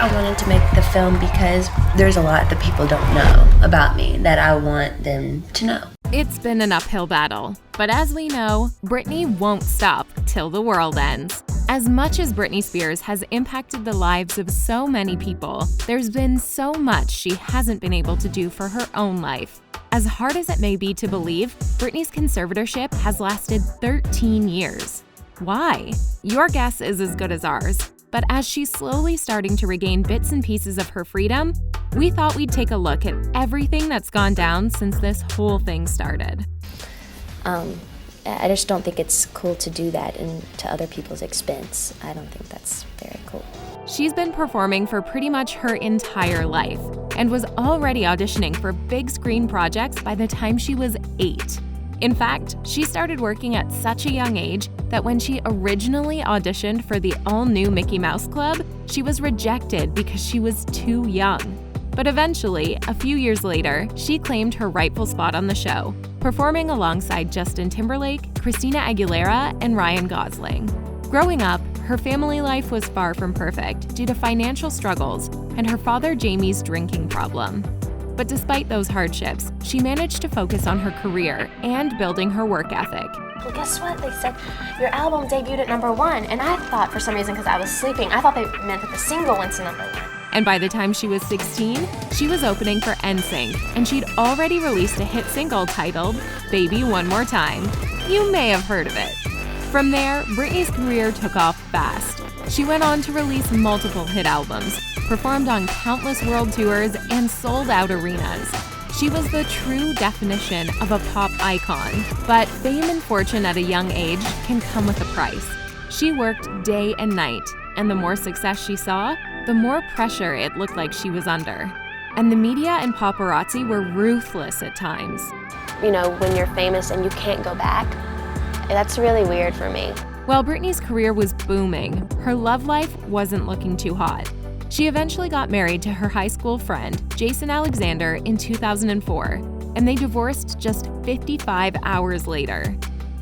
I wanted to make the film because there's a lot that people don't know about me that I want them to know. It's been an uphill battle, but as we know, Britney won't stop till the world ends. As much as Britney Spears has impacted the lives of so many people, there's been so much she hasn't been able to do for her own life. As hard as it may be to believe, Britney's conservatorship has lasted 13 years. Why? Your guess is as good as ours. But as she's slowly starting to regain bits and pieces of her freedom, we thought we'd take a look at everything that's gone down since this whole thing started. I just don't think it's cool to do that to other people's expense. I don't think that's very cool. She's been performing for pretty much her entire life and was already auditioning for big screen projects by the time she was 8. In fact, she started working at such a young age that when she originally auditioned for the all-new Mickey Mouse Club, she was rejected because she was too young. But eventually, a few years later, she claimed her rightful spot on the show, performing alongside Justin Timberlake, Christina Aguilera, and Ryan Gosling. Growing up, her family life was far from perfect due to financial struggles and her father Jamie's drinking problem. But despite those hardships, she managed to focus on her career and building her work ethic. Well, guess what? They said your album debuted at #1, and I thought for some reason, because I was sleeping, I thought they meant that the single went to #1. And by the time she was 16, she was opening for NSYNC, and she'd already released a hit single titled Baby One More Time. You may have heard of it. From there, Britney's career took off fast. She went on to release multiple hit albums, performed on countless world tours, and sold out arenas. She was the true definition of a pop icon, but fame and fortune at a young age can come with a price. She worked day and night, and the more success she saw, the more pressure it looked like she was under. And the media and paparazzi were ruthless at times. You know, when you're famous and you can't go back, that's really weird for me. While Britney's career was booming, her love life wasn't looking too hot. She eventually got married to her high school friend, Jason Alexander, in 2004, and they divorced just 55 hours later.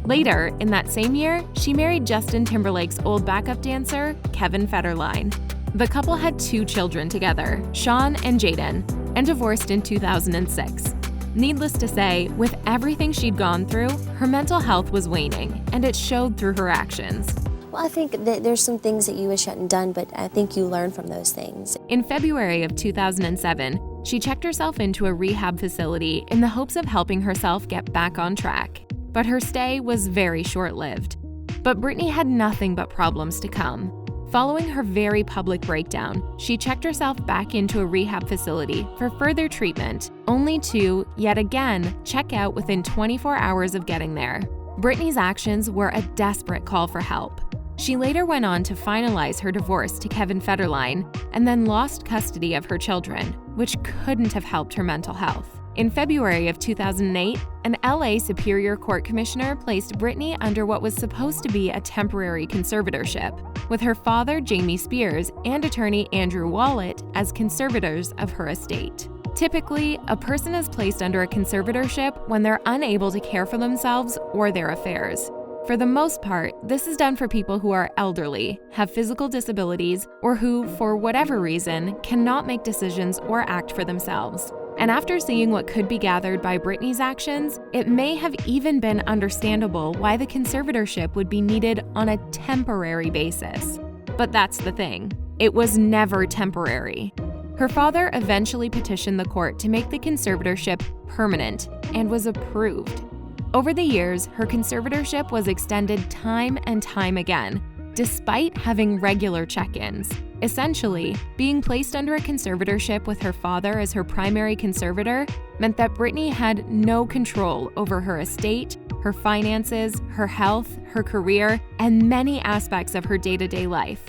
Later, in that same year, she married Justin Timberlake's old backup dancer, Kevin Federline. The couple had 2 children together, Sean and Jaden, and divorced in 2006. Needless to say, with everything she'd gone through, her mental health was waning, and it showed through her actions. Well, I think that there's some things that you wish you hadn't done, but I think you learn from those things. In February of 2007, she checked herself into a rehab facility in the hopes of helping herself get back on track. But her stay was very short-lived. But Britney had nothing but problems to come. Following her very public breakdown, she checked herself back into a rehab facility for further treatment, only to, yet again, check out within 24 hours of getting there. Britney's actions were a desperate call for help. She later went on to finalize her divorce to Kevin Federline and then lost custody of her children, which couldn't have helped her mental health. In February of 2008, an LA Superior Court commissioner placed Britney under what was supposed to be a temporary conservatorship, with her father, Jamie Spears, and attorney Andrew Wallet as conservators of her estate. Typically, a person is placed under a conservatorship when they're unable to care for themselves or their affairs. For the most part, this is done for people who are elderly, have physical disabilities, or who, for whatever reason, cannot make decisions or act for themselves. And after seeing what could be gathered by Britney's actions, it may have even been understandable why the conservatorship would be needed on a temporary basis. But that's the thing. It was never temporary. Her father eventually petitioned the court to make the conservatorship permanent and was approved. Over the years, her conservatorship was extended time and time again, despite having regular check-ins. Essentially, being placed under a conservatorship with her father as her primary conservator meant that Britney had no control over her estate, her finances, her health, her career, and many aspects of her day-to-day life.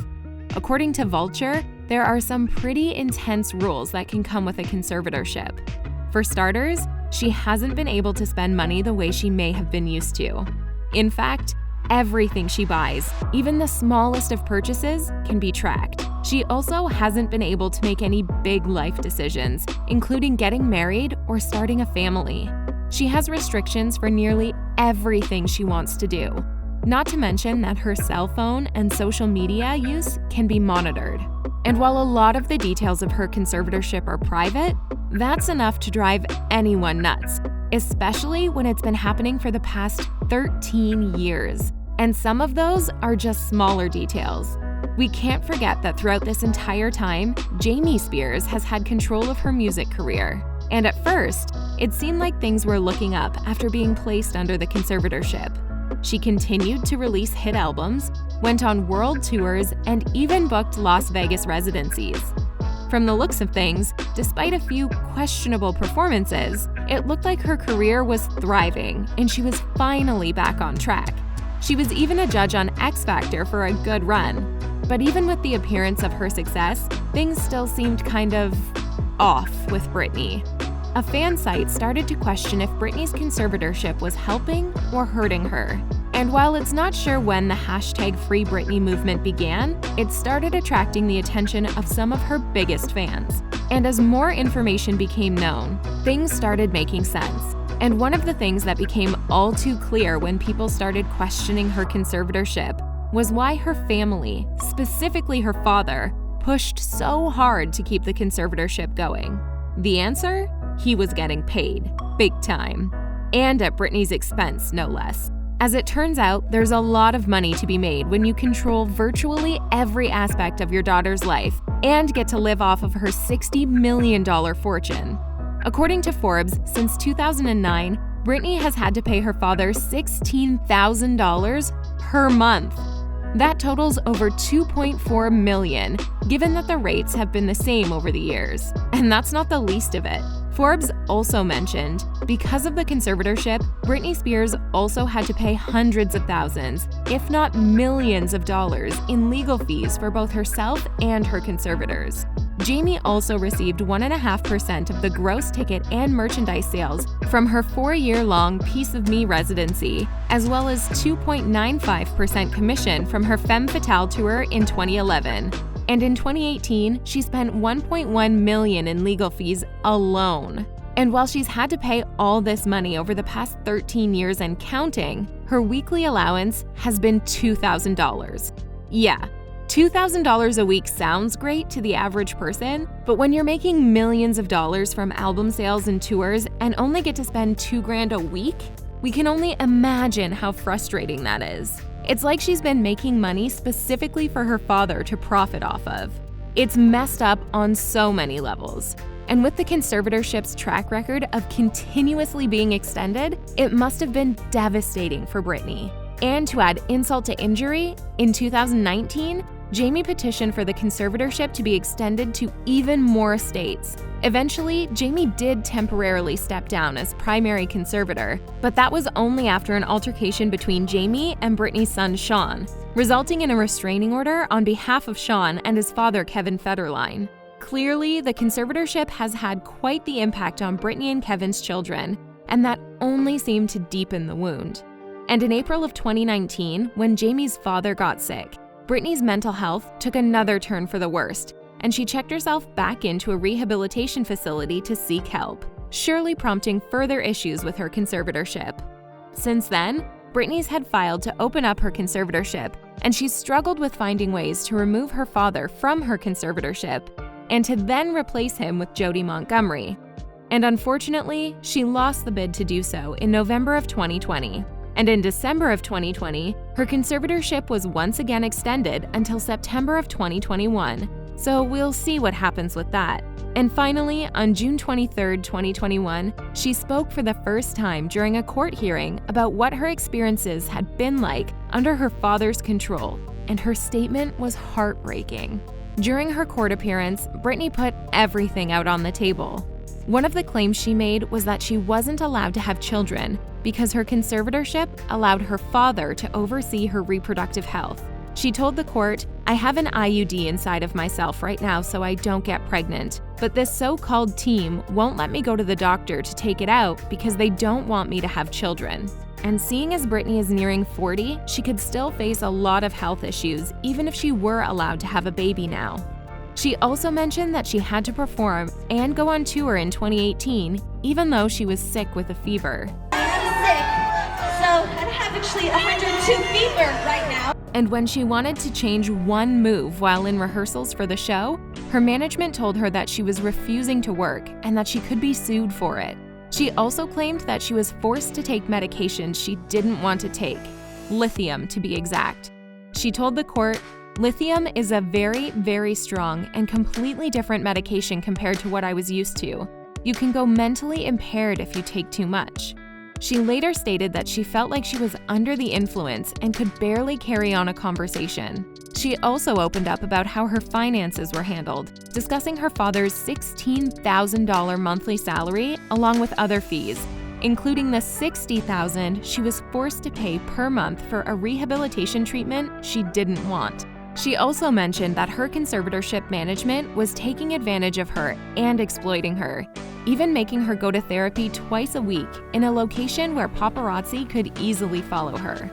According to Vulture, there are some pretty intense rules that can come with a conservatorship. For starters, she hasn't been able to spend money the way she may have been used to. In fact, everything she buys, even the smallest of purchases, can be tracked. She also hasn't been able to make any big life decisions, including getting married or starting a family. She has restrictions for nearly everything she wants to do. Not to mention that her cell phone and social media use can be monitored. And while a lot of the details of her conservatorship are private, that's enough to drive anyone nuts, especially when it's been happening for the past 13 years. And some of those are just smaller details. We can't forget that throughout this entire time, Britney Spears has had control of her music career. And at first, it seemed like things were looking up after being placed under the conservatorship. She continued to release hit albums, went on world tours, and even booked Las Vegas residencies. From the looks of things, despite a few questionable performances, it looked like her career was thriving and she was finally back on track. She was even a judge on X Factor for a good run. But even with the appearance of her success, things still seemed kind of off with Britney. A fan site started to question if Britney's conservatorship was helping or hurting her. And while it's not sure when the hashtag FREEBRITNEY movement began, it started attracting the attention of some of her biggest fans. And as more information became known, things started making sense. And one of the things that became all too clear when people started questioning her conservatorship was why her family, specifically her father, pushed so hard to keep the conservatorship going. The answer? He was getting paid, big time. And at Britney's expense, no less. As it turns out, there's a lot of money to be made when you control virtually every aspect of your daughter's life and get to live off of her $60 million fortune. According to Forbes, since 2009, Britney has had to pay her father $16,000 per month. That totals over $2.4 million, given that the rates have been the same over the years. And that's not the least of it. Forbes also mentioned, because of the conservatorship, Britney Spears also had to pay hundreds of thousands, if not millions of dollars in legal fees for both herself and her conservators. Jamie also received 1.5% of the gross ticket and merchandise sales from her 4-year-long Piece of Me residency, as well as 2.95% commission from her Femme Fatale tour in 2011. And in 2018, she spent $1.1 million in legal fees alone. And while she's had to pay all this money over the past 13 years and counting, her weekly allowance has been $2,000. Yeah, $2,000 a week sounds great to the average person, but when you're making millions of dollars from album sales and tours and only get to spend $2,000 a week, we can only imagine how frustrating that is. It's like she's been making money specifically for her father to profit off of. It's messed up on so many levels. And with the conservatorship's track record of continuously being extended, it must have been devastating for Britney. And to add insult to injury, in 2019, Jamie petitioned for the conservatorship to be extended to even more states. Eventually, Jamie did temporarily step down as primary conservator, but that was only after an altercation between Jamie and Britney's son Sean, resulting in a restraining order on behalf of Sean and his father Kevin Federline. Clearly, the conservatorship has had quite the impact on Britney and Kevin's children, and that only seemed to deepen the wound. And in April of 2019, when Jamie's father got sick, Britney's mental health took another turn for the worst, and she checked herself back into a rehabilitation facility to seek help, surely prompting further issues with her conservatorship. Since then, Britney's had filed to open up her conservatorship, and she's struggled with finding ways to remove her father from her conservatorship and to then replace him with Jody Montgomery. And unfortunately, she lost the bid to do so in November of 2020. And in December of 2020, her conservatorship was once again extended until September of 2021. So we'll see what happens with that. And finally, on June 23, 2021, she spoke for the first time during a court hearing about what her experiences had been like under her father's control, and her statement was heartbreaking. During her court appearance, Britney put everything out on the table. One of the claims she made was that she wasn't allowed to have children because her conservatorship allowed her father to oversee her reproductive health. She told the court, "I have an IUD inside of myself right now so I don't get pregnant, but this so-called team won't let me go to the doctor to take it out because they don't want me to have children." And seeing as Britney is nearing 40, she could still face a lot of health issues even if she were allowed to have a baby now. She also mentioned that she had to perform and go on tour in 2018, even though she was sick with a fever. I'm sick, so I have actually 102 fever right now. And when she wanted to change one move while in rehearsals for the show, her management told her that she was refusing to work and that she could be sued for it. She also claimed that she was forced to take medications she didn't want to take, lithium to be exact. She told the court, "Lithium is a very, very strong and completely different medication compared to what I was used to. You can go mentally impaired if you take too much." She later stated that she felt like she was under the influence and could barely carry on a conversation. She also opened up about how her finances were handled, discussing her father's $16,000 monthly salary along with other fees, including the $60,000 she was forced to pay per month for a rehabilitation treatment she didn't want. She also mentioned that her conservatorship management was taking advantage of her and exploiting her, even making her go to therapy twice a week in a location where paparazzi could easily follow her.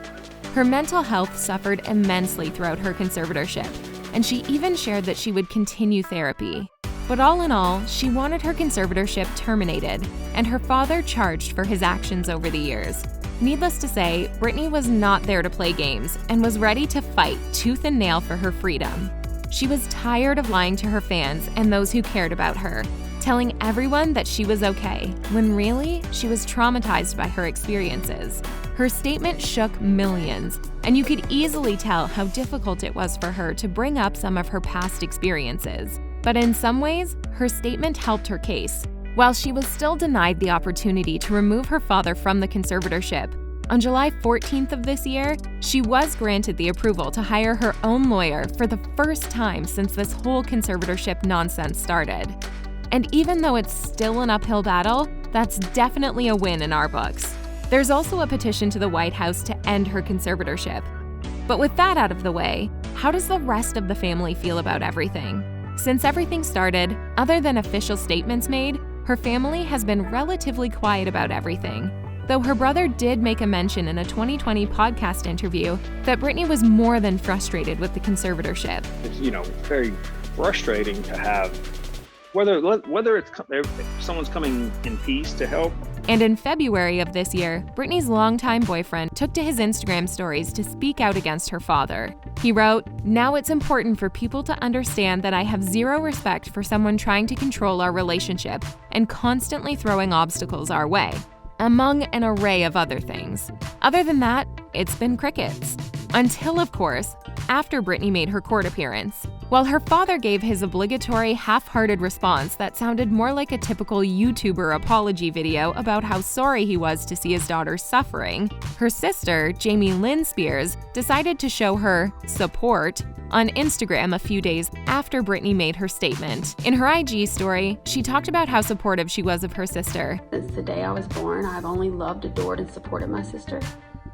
Her mental health suffered immensely throughout her conservatorship, and she even shared that she would continue therapy. But all in all, she wanted her conservatorship terminated, and her father charged for his actions over the years. Needless to say, Britney was not there to play games and was ready to fight tooth and nail for her freedom. She was tired of lying to her fans and those who cared about her, telling everyone that she was okay, when really, she was traumatized by her experiences. Her statement shook millions, and you could easily tell how difficult it was for her to bring up some of her past experiences. But in some ways, her statement helped her case. While she was still denied the opportunity to remove her father from the conservatorship, on July 14th of this year, she was granted the approval to hire her own lawyer for the first time since this whole conservatorship nonsense started. And even though it's still an uphill battle, that's definitely a win in our books. There's also a petition to the White House to end her conservatorship. But with that out of the way, how does the rest of the family feel about everything? Since everything started, other than official statements made, her family has been relatively quiet about everything. Though her brother did make a mention in a 2020 podcast interview that Britney was more than frustrated with the conservatorship. It's very frustrating to have, whether it's someone's coming in peace to help. And in February of this year, Britney's longtime boyfriend took to his Instagram stories to speak out against her father. He wrote, "Now it's important for people to understand that I have zero respect for someone trying to control our relationship and constantly throwing obstacles our way," among an array of other things. Other than that, it's been crickets. Until, of course, after Britney made her court appearance. While her father gave his obligatory half-hearted response that sounded more like a typical YouTuber apology video about how sorry he was to see his daughter suffering, her sister, Jamie Lynn Spears, decided to show her support on Instagram a few days after Britney made her statement. In her IG story, she talked about how supportive she was of her sister. "Since the day I was born, I've only loved, adored, and supported my sister."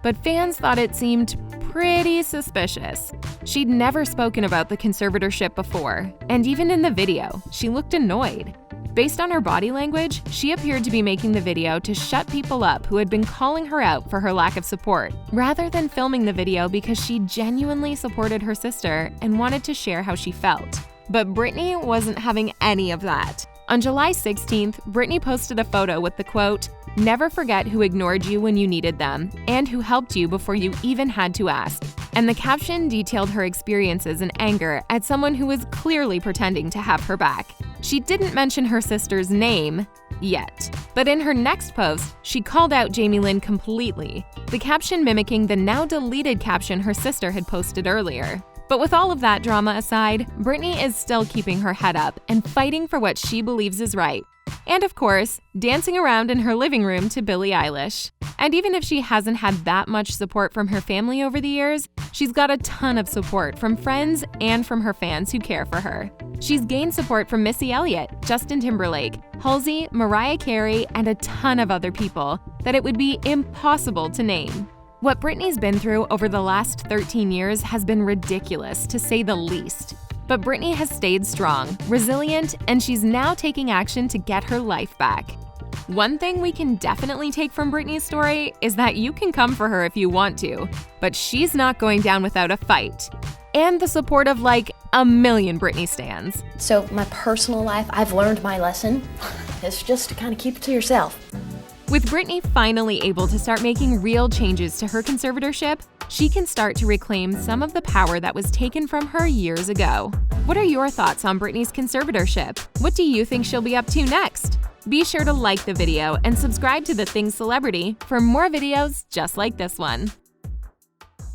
But fans thought it seemed pretty suspicious. She'd never spoken about the conservatorship before, and even in the video, she looked annoyed. Based on her body language, she appeared to be making the video to shut people up who had been calling her out for her lack of support, rather than filming the video because she genuinely supported her sister and wanted to share how she felt. But Britney wasn't having any of that. On July 16th, Britney posted a photo with the quote, "Never forget who ignored you when you needed them, and who helped you before you even had to ask." And the caption detailed her experiences and anger at someone who was clearly pretending to have her back. She didn't mention her sister's name yet. But in her next post, she called out Jamie Lynn completely, the caption mimicking the now deleted caption her sister had posted earlier. But with all of that drama aside, Britney is still keeping her head up and fighting for what she believes is right. And of course, dancing around in her living room to Billie Eilish. And even if she hasn't had that much support from her family over the years, she's got a ton of support from friends and from her fans who care for her. She's gained support from Missy Elliott, Justin Timberlake, Halsey, Mariah Carey, and a ton of other people that it would be impossible to name. What Britney's been through over the last 13 years has been ridiculous, to say the least. But Britney has stayed strong, resilient, and she's now taking action to get her life back. One thing we can definitely take from Britney's story is that you can come for her if you want to, but she's not going down without a fight. And the support of like a million Britney stans. So my personal life, I've learned my lesson. It's just to kind of keep it to yourself. With Britney finally able to start making real changes to her conservatorship, she can start to reclaim some of the power that was taken from her years ago. What are your thoughts on Britney's conservatorship? What do you think she'll be up to next? Be sure to like the video and subscribe to The Thing Celebrity for more videos just like this one.